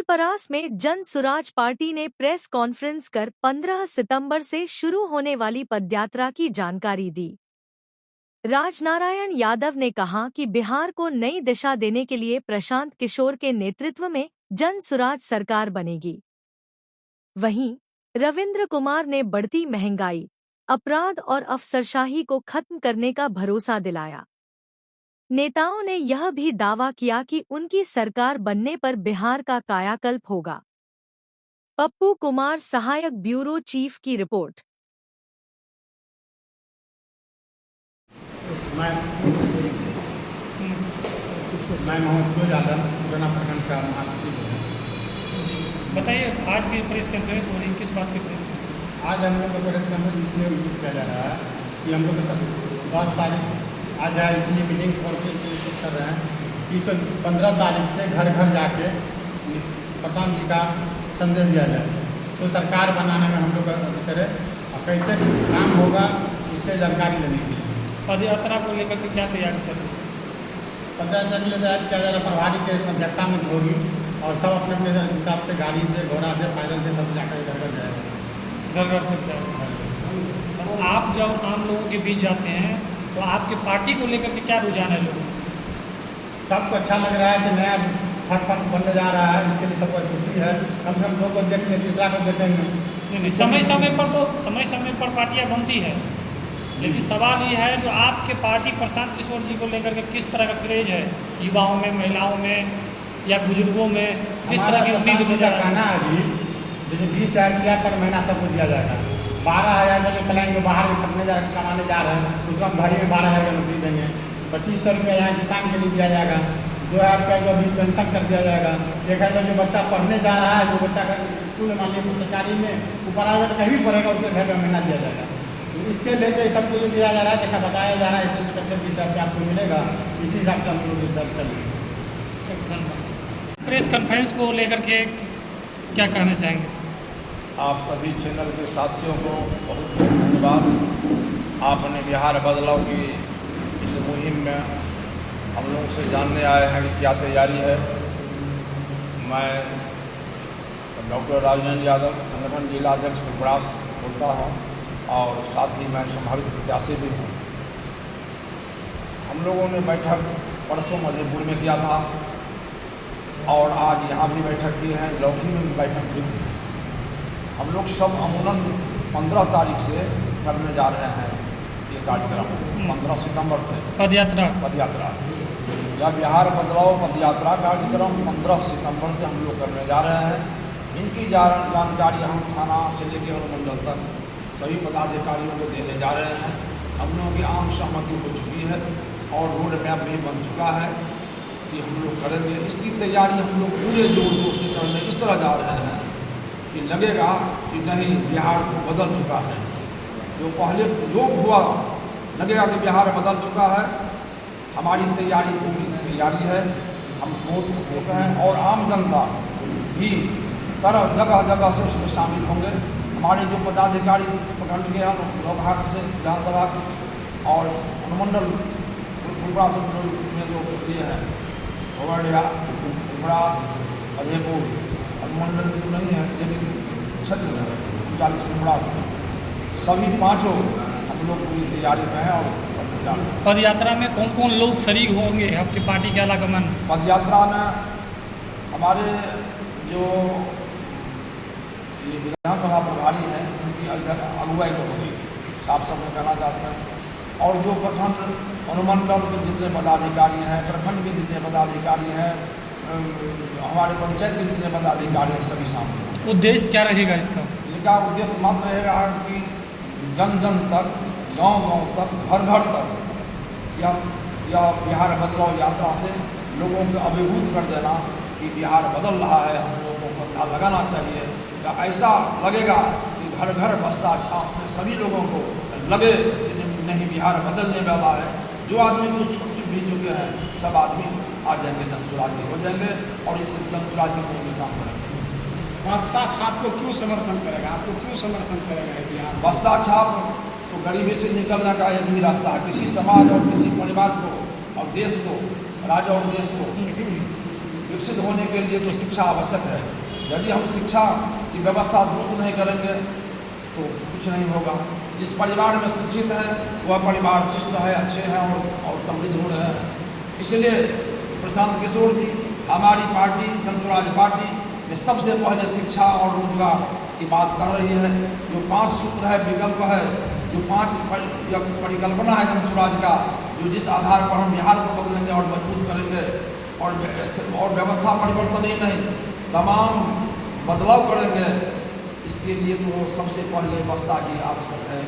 फुलपरास में जन सुराज पार्टी ने press conference कर 15 सितंबर से शुरू होने वाली पदयात्रा की जानकारी दी। राजनारायण यादव ने कहा कि बिहार को नई दिशा देने के लिए प्रशांत किशोर के नेतृत्व में जन सुराज सरकार बनेगी। वहीं रविंद्र कुमार ने बढ़ती महंगाई, अपराध और अफसरशाही को खत्म करने का भरोसा दिलाया। नेताओं ने यह भी दावा किया कि उनकी सरकार बनने पर बिहार का कायाकल्प होगा। पप्पू कुमार, सहायक ब्यूरो चीफ की रिपोर्ट। मैं मोहम्मद यादव पुराना प्रखंड का महासचिव हूँ। बताइए, आज की प्रेस कॉन्फ्रेंस हो रही है, किस बात की प्रेस कॉन्फ्रेंस? आज हम लोग का प्रेस कॉन्फ्रेंस इसलिए किया जा रहा है कि हम लोग के सब 10 तारीख आज है, इसलिए मीटिंग कर रहे हैं कि 15 तारीख से घर घर जाके प्रशांत जी का संदेश दिया जाए, तो सरकार बनाने में हम लोग करें और कैसे काम होगा उसके जानकारी लेने के लिए। पदयात्रा को लेकर के क्या तैयारी चल रही है? पदयात्रा के लिए तैयारी किया जा रहा है, प्रभारी के अध्यक्षता में होगी और सब अपने अपने हिसाब से गाड़ी से, घोड़ा से, पैदल से सब जाकर घर घर जाएगा, घर घर तक जाएगा। तो आप जब आम लोगों के बीच जाते हैं तो आपकी पार्टी को लेकर के क्या रुझान है लोगों? सबको अच्छा लग रहा है कि नया फट बनने जा रहा है, इसके लिए सबको खुशी है। कम से कम 2 को देखने, तीसरा को देखेंगे। समय समय पर पार्टियां बनती है, लेकिन सवाल ये है जो आपके पार्टी प्रशांत किशोर जी को लेकर के किस तरह का क्रेज है युवाओं में, महिलाओं में या बुजुर्गों में, किस तरह की उम्मीद का कहना है अभी जैसे 20,000 रुपया पर महीना सबको दिया जाएगा। 12,000 में प्लान में बाहर में कमाने जा रहे हैं, उसका घड़ी में 12,000 का नौकरी देंगे। 2,500 रुपया यहाँ किसान के लिए दिया जाएगा। 2,000 रुपया जो अभी पेंशन कर दिया जाएगा। 1,000 में जो बच्चा पढ़ने जा रहा है, जो बच्चा स्कूल में मान लीजिए सरकारी में, वो प्राइवेट कहीं भी पढ़ेगा, उसके घर में महीना दिया जाएगा। तो इसके लेके सबको ये दिया जा रहा है, देखा बताया जा रहा है, इससे करके 20,000 रुपया आपको मिलेगा। इसी हिसाब से हम लोग सब चलेंगे। प्रेस कॉन्फ्रेंस को लेकर के क्या कहना चाहेंगे? आप सभी चैनल के साथियों को बहुत बहुत धन्यवाद। आपने बिहार बदलाव की इस मुहिम में हम लोग से जानने आए हैं कि क्या तैयारी है। मैं डॉक्टर राजनारायण यादव, संगठन जिला अध्यक्ष फुलपरास बोलता हूँ और साथ ही मैं संभावित प्रत्याशी भी हूँ। हम लोगों ने बैठक परसों मधेपुर में किया था और आज यहाँ भी बैठक की है, लौकी में भी बैठक की थी। हम लोग सब अमूमन 15 तारीख से करने जा रहे हैं ये कार्यक्रम। 15 सितंबर से पदयात्रा या बिहार बदलाव पदयात्रा कार्यक्रम 15 सितंबर से हम लोग करने जा रहे हैं। इनकी जानकारी हम थाना से लेकर अनुमंडल तक सभी पदाधिकारियों को देने जा रहे हैं। हम लोगों की आम सहमति हो चुकी है और रोड मैप भी बन चुका है कि हम लोग करेंगे। इसकी तैयारी हम लोग पूरे जोर से करने इस तरह जा रहे हैं कि लगेगा कि नहीं, बिहार को बदल चुका है। जो पहले जो हुआ लगेगा कि बिहार बदल चुका है। हमारी तैयारी पूरी तैयारी है, हम बहुत उत्सुक हैं और आम जनता भी जगह जगह से उसमें शामिल होंगे। हमारे जो पदाधिकारी प्रखंड के हम लोकहा से विधानसभा और अनुमंडल फुलपरास में जो दिए हैं, खगड़िया, फुलपरास, मधेपुर अनुमंडल में तो नहीं है लेकिन क्षेत्र में है 39 फुलपरास में, सभी पाँचों हम लोग पूरी तैयारी में हैं और करने जा रहे हैं। पदयात्रा में कौन कौन लोग शरीक होंगे आपकी पार्टी के आलाकमान? पदयात्रा में हमारे जो ये विधानसभा प्रभारी हैं उनकी अगुवाई को होगी, साफ साफ में कहना चाहते हैं। और जो प्रखंड अनुमंडल के जितने पदाधिकारी हैं, प्रखंड के जितने पदाधिकारी हैं, हमारे पंचायत के जितने पदाधिकारी हैं, सभी शामिल हैं। उद्देश्य क्या रहेगा इसका? इनका उद्देश्य मात्र रहेगा कि जन जन तक, गांव गांव तक, घर घर तक यह बिहार बदलाव यात्रा से लोगों को अभिभूत कर देना कि बिहार बदल रहा है, हम लोगों को पता लगाना चाहिए। या ऐसा लगेगा कि घर घर बस्ता छाप में सभी लोगों को लगे कि नहीं, बिहार बदलने वाला है। जो आदमी कुछ छूट भी चुके हैं, सब आदमी आ जाएंगे, जनसुराजी हो जाएंगे और इस जनसुराजी में काम करेंगे। बस्ता छाप को क्यों समर्थन करेगा? आपको क्यों समर्थन करेगा बिहार? बस्ता छाप तो गरीबी से निकलने का एक ही रास्ता है। किसी समाज और किसी परिवार को और देश को, राज्य और देश को विकसित होने के लिए तो शिक्षा आवश्यक है। यदि हम शिक्षा की व्यवस्था दुरुस्त नहीं करेंगे तो कुछ नहीं होगा। जिस परिवार में शिक्षित है वह परिवार शिष्ट है, अच्छे हैं और समृद्ध हो रहे हैं। इसलिए प्रशांत किशोर जी, हमारी पार्टी जन स्वराज पार्टी ने सबसे पहले शिक्षा और रोजगार की बात कर रही है। जो 5 सूत्र है, विकल्प है, जो 5 परिकल्पना है जन स्वराज का, जो जिस आधार पर हम बिहार को बदलेंगे और मजबूत करेंगे और व्यवस्था परिवर्तन ही नहीं, तमाम बदलाव करेंगे। इसके लिए तो सबसे पहले बस्ता ही आवश्यक है।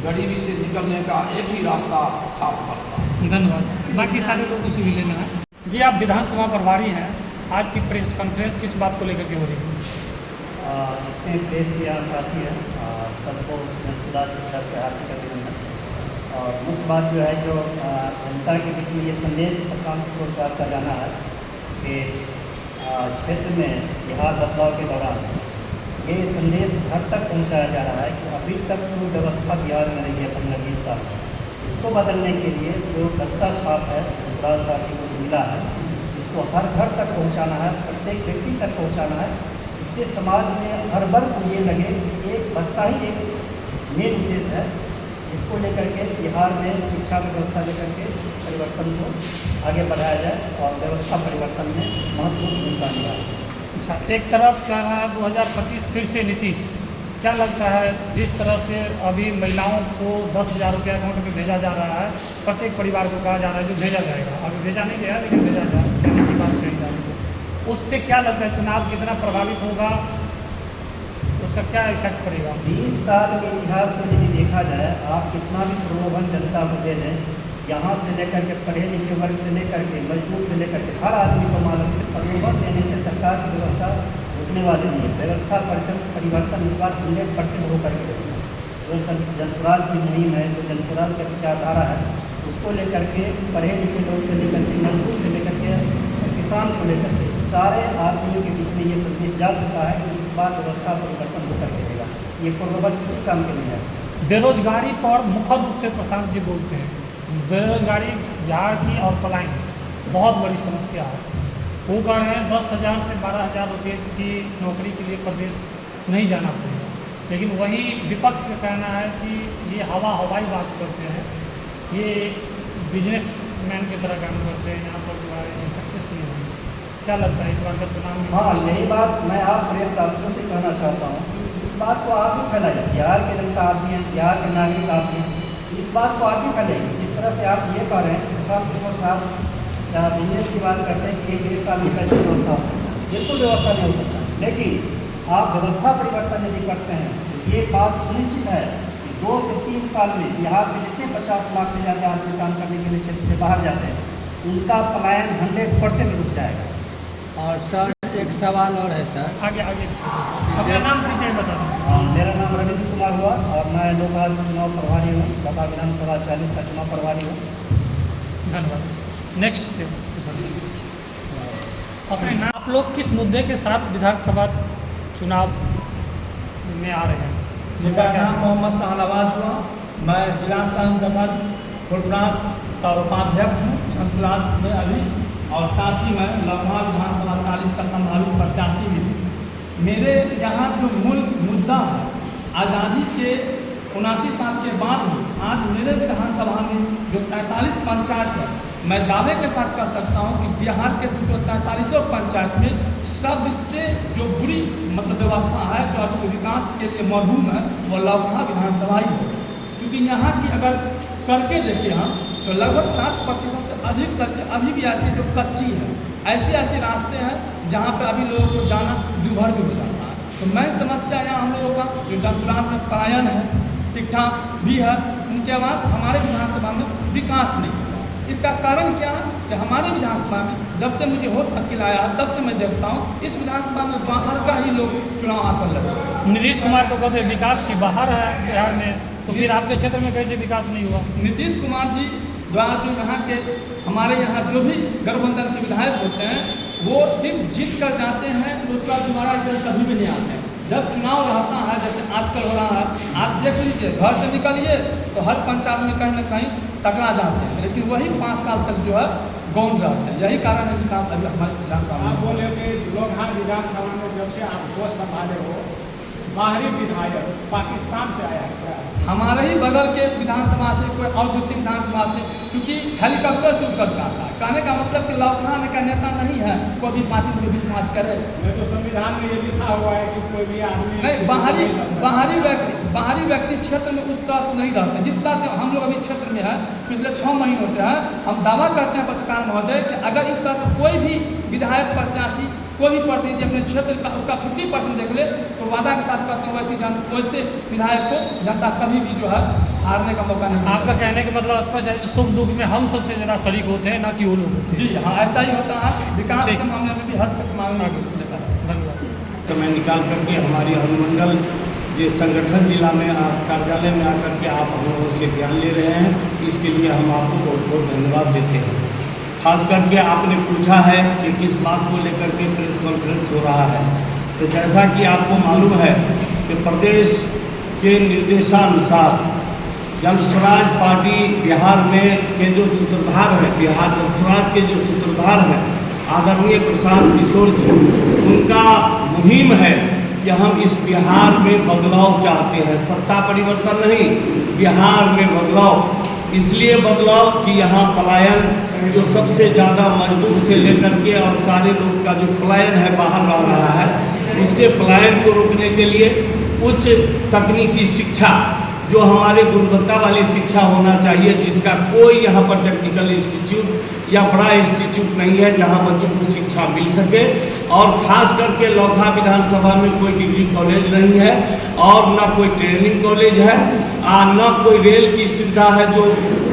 गरीबी से निकलने का एक ही रास्ता, छाप बस्ता। धन्यवाद। बाकी सारे लोगों से भी लेना है। जी, आप विधानसभा प्रभारी हैं, आज की प्रेस कॉन्फ्रेंस किस बात को लेकर के हो रही है? जितने प्रेस के यहाँ साथी हैं सबको सुराज की तरफ से हार्दिक अभिनंदन। और मुख्य बात जो है, जो जनता के बीच में ये संदेश प्रशांत किशोर साहब का जाना है कि क्षेत्र में बिहार बदलाव के दौरान ये संदेश घर तक पहुंचाया जा रहा है कि अभी तक जो व्यवस्था बिहार में रही है 15-20 साल से, इसको बदलने के लिए जो बस्ता छाप है स्वराज पार्टी को मिला है, इसको हर घर तक पहुंचाना है, प्रत्येक व्यक्ति तक पहुंचाना है, जिससे समाज में हर वर्ग को ये लगे कि एक बस्ता ही एक मेन उद्देश्य है, जिसको लेकर के बिहार में शिक्षा व्यवस्था लेकर के परिवर्तन को आगे बढ़ाया जाए और व्यवस्था परिवर्तन में महत्वपूर्ण भूमिका निभाए। अच्छा, एक तरफ कह रहा है 2025 फिर से नीतीश, क्या लगता है जिस तरह से अभी महिलाओं को 10,000 रुपये अकाउंट में भेजा जा रहा है, प्रत्येक परिवार को कहा जा रहा है जो भेजा जाएगा, अभी भेजा नहीं गया लेकिन भेजा जाने की बात कही जा रही है, उससे क्या लगता है चुनाव कितना प्रभावित होगा, उसका क्या इफेक्ट पड़ेगा? 20 साल के इतिहास को यदि देखा जाए, आप कितना भी प्रलोभन जनता को दे दें, यहाँ से लेकर के पढ़े लिखे वर्ग से लेकर के मजदूर से लेकर के हर आदमी को मालूम है प्रलोभन देने से सरकार की व्यवस्था रुकने वाली नहीं है। व्यवस्था परिवर्तन इस बार 100% होकर के रहेगा। जो जन स्वराज की मुहिम है, जो जन स्वराज का विचारधारा है, उसको लेकर के पढ़े लिखे लोग से लेकर के मजदूर से लेकर के किसान को लेकर के सारे आदमियों के बीच में ये संदेश जा चुका है कि इस बार व्यवस्था परिवर्तन होकर के रहेगा। ये प्रलोभन किसी काम के नहीं है। बेरोजगारी पर मुख्य रूप से प्रशांत जी बोलते हैं, बेरोजगारी बिहार की और पलायन बहुत बड़ी समस्या है। वो कह रहे हैं 10,000 से 12,000 रुपये की नौकरी के लिए प्रदेश नहीं जाना पड़ेगा, लेकिन वही विपक्ष का कहना है कि ये हवाई बात करते हैं, ये बिजनेसमैन की तरह काम करते हैं, यहाँ पर जो है ये सक्सेस नहीं होगी। क्या लगता है इस बार का चुनाव में? हाँ, यही बात मैं आप प्रेस साथियों से कहना चाहता हूँ कि इस बात को आप भी फैलाइए। बिहार के जनता आप भी हैं, बिहार के नागरिक आप भी हैं, इस बात को आप भी फैलाइए। जिस तरह से आप ये कह रहे हैं प्रशांत किशोर साहब बिजनेस की बात करते हैं कि 1-1.5 साल में कैसे व्यवस्था हो सकता है, बिल्कुल व्यवस्था नहीं हो सकता। लेकिन आप व्यवस्था परिवर्तन यदि करते हैं तो ये बात सुनिश्चित है कि 2 से 3 साल में बिहार से जितने 50 लाख से ज़्यादा आदमी काम करने के लिए क्षेत्र से बाहर जाते हैं, उनका पलायन 100% रुक जाएगा। और सर एक सवाल और है सर। आगे अपना नाम परिचय बता दें। मेरा नाम रविंद्र कुमार हुआ और मैं लोकसभा चुनाव प्रभारी हूँ, लोकसभा विधानसभा 40 का चुनाव प्रभारी हूँ। धन्यवाद। नेक्स्ट से अपने नाम, आप लोग किस मुद्दे के साथ विधानसभा चुनाव में आ रहे हैं? मेरा नाम मोहम्मद शाहनवाज हुआ, मैं जिला संघ तथा फुलब्रांच का उपाध्यक्ष हूँ जनसुराज में अभी, और साथ ही मैं लोकसभा विधानसभा 40 का संभावित प्रत्याशी भी हूँ। मेरे यहाँ जो मूल मुद्दा है, आज़ादी के 79 साल के बाद भी आज मेरे विधानसभा में जो 43 पंचायत है, मैं दावे के साथ कह सकता हूँ कि बिहार के 243 पंचायत में सबसे जो बुरी व्यवस्था है, जो आपको विकास के लिए मरहूम है, वो लोकसभा विधानसभा ही है। क्योंकि यहाँ की अगर सड़कें देखें हम तो लगभग 60% से अधिक सड़कें अभी भी ऐसी जो कच्ची है, ऐसे रास्ते हैं जहाँ पे अभी लोगों को जाना दूभर भी हो जाता है। तो मैं समस्या यहाँ हम लोगों का जो जनसुराज में पलायन है, शिक्षा भी है, उनके बाद हमारे विधानसभा में विकास नहीं है। इसका कारण क्या है कि हमारे विधानसभा में जब से मुझे होश अकेला आया तब से मैं देखता हूँ इस विधानसभा में बाहर का ही लोग चुनाव आकर लड़े। नीतीश कुमार तो कहते हैं विकास की बाहर है बिहार में, तो फिर आपके क्षेत्र में कैसे विकास नहीं हुआ? नीतीश कुमार जी द्वारा जो यहाँ के हमारे यहाँ जो भी गठबंधन के विधायक होते हैं, वो सिर्फ जीत कर जाते हैं, तो उसके बाद दोबारा इधर कभी भी नहीं आते हैं। जब चुनाव रहता है, जैसे आजकल हो रहा है, आज देख लीजिए, घर से निकलिए तो हर पंचायत में कहीं ना कहीं टकरा जाते हैं, लेकिन वही 5 साल तक जो है गौण रहते हैं। यही कारण है विकास अभी हमारे विधानसभा आप में। बोले कि लोकहा विधानसभा में जब से आप पोस्ट संभाले हो, बाहरी विधायक पाकिस्तान से आया है क्या? हमारे ही बगल के विधानसभा से कोई और दूसरी विधानसभा से, क्योंकि हेलीकॉप्टर से उतर के आता है। कहने का मतलब कि लौकहा में का नेता नहीं है कोई भी पार्टी में विश्वास करे। नहीं तो संविधान में ये लिखा हुआ है कि कोई भी आदमी नहीं, बाहरी व्यक्ति क्षेत्र में उस तरह से नहीं रहते जिस तरह से हम लोग अभी क्षेत्र में है पिछले 6 महीनों से है। हम दावा करते हैं पत्रकार महोदय कि अगर इस तरह से कोई भी विधायक प्रत्याशी कोई भी प्रतिनिधि अपने क्षेत्र का उसका 50% देख ले तो वादा के साथ कहते हैं वैसे विधायक को जनता कभी भी जो है हारने का मौका नहीं। आपका कहने का मतलब स्पष्ट है कि सुख दुख में हम सबसे ज़्यादा शरीक होते हैं, ना कि वो लोग होते हैं। जी हाँ, ऐसा ही होता है। विकास के मामले में भी हर मामले में लेता है। धन्यवाद। समय निकाल करके हमारी अनुमंडल जो संगठन जिला में आप कार्यालय में आकर के आप हम लोगों से ज्ञान ले रहे हैं, इसके लिए हम आपको बहुत बहुत धन्यवाद देते हैं। खास करके आपने पूछा है कि किस बात को लेकर के प्रेस कॉन्फ्रेंस हो रहा है, तो जैसा कि आपको मालूम है कि प्रदेश के निर्देशानुसार जनस्वराज पार्टी बिहार में के जो सूत्रधार हैं, बिहार जनस्वराज के जो सूत्रधार हैं आदरणीय प्रशांत किशोर जी, उनका मुहिम है कि हम इस बिहार में बदलाव चाहते हैं। सत्ता परिवर्तन नहीं, बिहार में बदलाव। इसलिए बदलाव कि यहाँ पलायन जो सबसे ज़्यादा मजदूर से लेकर के और सारे लोग का जो पलायन है बाहर रह रहा है, उसके पलायन को रोकने के लिए उच्च तकनीकी शिक्षा जो हमारे गुणवत्ता वाली शिक्षा होना चाहिए, जिसका कोई यहाँ पर टेक्निकल इंस्टीट्यूट या बड़ा इंस्टीट्यूट नहीं है जहाँ बच्चों को शिक्षा मिल सके। और ख़ास करके लौकहा विधानसभा में कोई डिग्री कॉलेज नहीं है और न कोई ट्रेनिंग कॉलेज है, न कोई रेल की सुविधा है। जो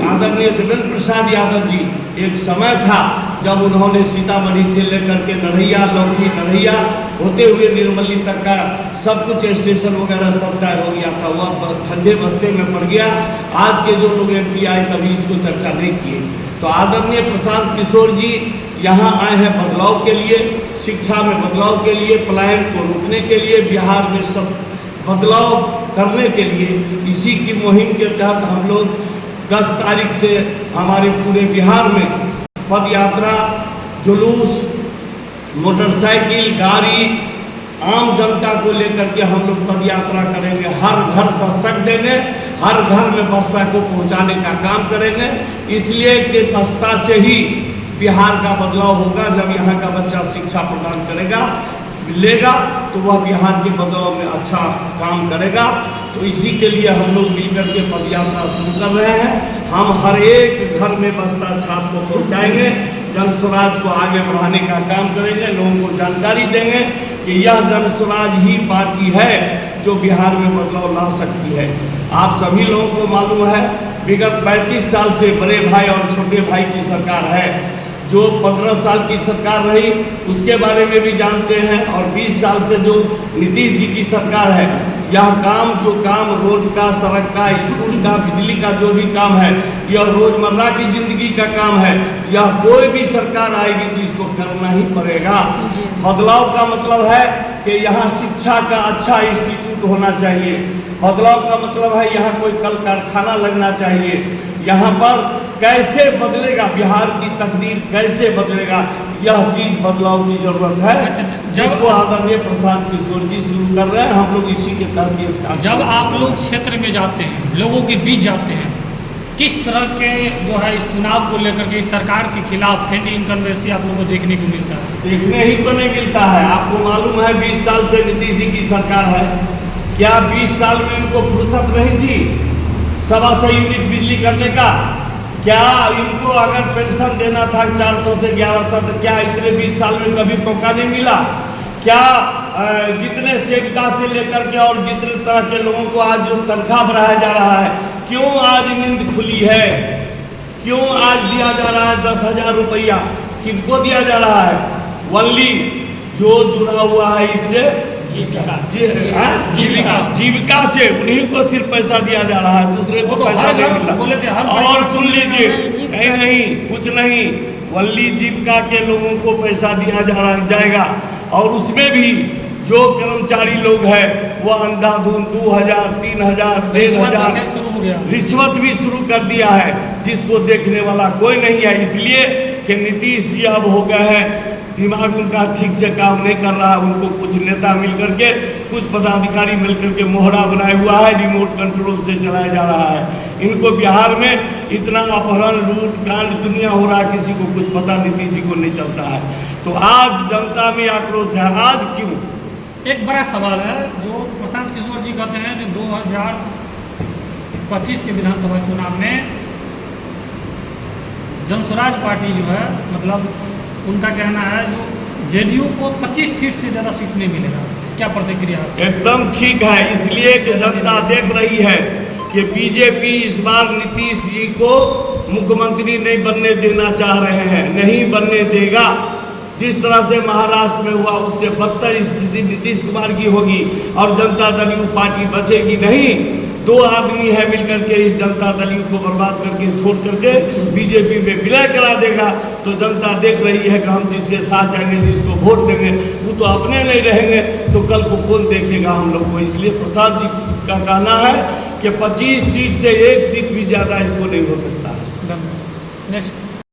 आदरणीय देवेंद्र प्रसाद यादव जी, एक समय था जब उन्होंने सीतामढ़ी से लेकर के नरहिया, लौकी, नरहिया होते हुए निर्मली तक का सब कुछ स्टेशन वगैरह सब तय हो गया था, वह ठंडे बस्ते में पड़ गया। आज के जो लोग MP आए कभी इसको चर्चा नहीं किए। तो आदरणीय प्रशांत किशोर जी यहाँ आए हैं बदलाव के लिए, शिक्षा में बदलाव के लिए, पलायन को रोकने के लिए, बिहार में सब बदलाव करने के लिए। इसी की मुहिम के तहत हम लोग 10 तारीख से हमारे पूरे बिहार में पद यात्रा, जुलूस, मोटरसाइकिल, गाड़ी, आम जनता को लेकर के हम लोग पद यात्रा करेंगे। हर घर दस्तक देंगे, हर घर में बस्ता को पहुंचाने का काम करेंगे। इसलिए कि बस्ता से ही बिहार का बदलाव होगा। जब यहाँ का बच्चा शिक्षा प्रदान करेगा, लेगा, तो वह बिहार के बदलाव में अच्छा काम करेगा। तो इसी के लिए हम लोग मिलकर के पद यात्रा शुरू कर रहे हैं। हम हर एक घर में बस्ता छाप को पहुँचाएंगे, जनस्वराज को आगे बढ़ाने का काम करेंगे, लोगों को जानकारी देंगे कि यह जनस्वराज ही पार्टी है जो बिहार में बदलाव ला सकती है। आप सभी लोगों को मालूम है विगत 35 साल से बड़े भाई और छोटे भाई की सरकार है। जो 15 साल की सरकार रही उसके बारे में भी जानते हैं, और 20 साल से जो नीतीश जी की सरकार है, यह काम जो काम रोड का, सड़क का, स्कूल का, बिजली का जो भी काम है, यह रोजमर्रा की जिंदगी का काम है। यह कोई भी सरकार आएगी तो इसको करना ही पड़ेगा। बदलाव का मतलब है कि यहाँ शिक्षा का अच्छा इंस्टीट्यूट होना चाहिए। बदलाव का मतलब है यहाँ कोई कल कारखाना लगना चाहिए। यहाँ पर कैसे बदलेगा बिहार की तकदीर, कैसे बदलेगा, यह चीज़ बदलाव की जरूरत है, जिसको आदरणीय प्रशांत किशोर जी शुरू कर रहे हैं। हम लोग इसी के तहत इसका जब आप लोग क्षेत्र में जाते हैं, लोगों के बीच जाते हैं, किस तरह के जो है इस चुनाव को लेकर के इस सरकार के खिलाफ एंटी इनकम्बेंसी आप लोगों को देखने को मिलता है? देखने ही को नहीं मिलता है। आपको मालूम है 20 साल से नीतीश जी की सरकार है। क्या 20 साल में इनको फुर्सत नहीं थी 125 यूनिट बिजली करने का? क्या इनको अगर पेंशन देना था 400 से 1100, तो क्या इतने 20 साल में कभी मौका नहीं मिला? क्या जितने सेविका से लेकर के और जितने तरह के लोगों को आज जो तनख्वाह बढ़ाया जा रहा है, क्यों आज नींद खुली है? क्यों आज दिया जा रहा है 10,000 रुपया? किनको दिया जा रहा है? वनली जो जुड़ा हुआ है इससे जीविका से, उन्हीं को सिर्फ पैसा दिया जा रहा है, दूसरे को पैसा नहीं मिल रहा। और सुन लीजिए, नहीं कुछ नहीं, वनली जीविका के लोगों को पैसा दिया जाएगा। और उसमें भी जो कर्मचारी लोग हैं वह अंधाधुंध 2,000, 3,000, 1,500 रिश्वत भी शुरू कर दिया है, जिसको देखने वाला कोई नहीं है। इसलिए कि नीतीश जी अब हो गए हैं, दिमाग उनका ठीक से काम नहीं कर रहा है। उनको कुछ नेता मिल करके, कुछ पदाधिकारी मिल करके मोहरा बनाया हुआ है, रिमोट कंट्रोल से चलाया जा रहा है। इनको बिहार में इतना अपहरण, लूट कांड दुनिया हो रहा है, किसी को कुछ पता नीतीश जी को नहीं चलता है। तो आज जनता में आक्रोश है। आज क्यों? एक बड़ा सवाल है जो प्रशांत किशोर जी कहते हैं जो 2025 के विधानसभा चुनाव में जनसुराज पार्टी जो है, मतलब उनका कहना है जो जेडीयू को 25 सीट से ज़्यादा सीट नहीं मिलेगा। क्या प्रतिक्रिया? एकदम ठीक है, इसलिए कि जनता देख रही है कि बीजेपी इस बार नीतीश जी को मुख्यमंत्री नहीं बनने देना चाह रहे हैं, नहीं बनने देगा। जिस तरह से महाराष्ट्र में हुआ उससे बदतर स्थिति नीतीश कुमार की होगी और जनता दल यू पार्टी बचेगी नहीं। 2 आदमी है मिलकर के इस जनता दल यू को बर्बाद करके छोड़ करके बीजेपी में विलय करा देगा। तो जनता देख रही है कि हम जिसके साथ जाएंगे, जिसको वोट देंगे, वो तो अपने नहीं रहेंगे, तो कल को कौन देखेगा हम लोग को। इसलिए प्रसाद जी का कहना है कि 25 सीट से 1 सीट भी ज़्यादा इसको नहीं हो सकता है। नेक्स्ट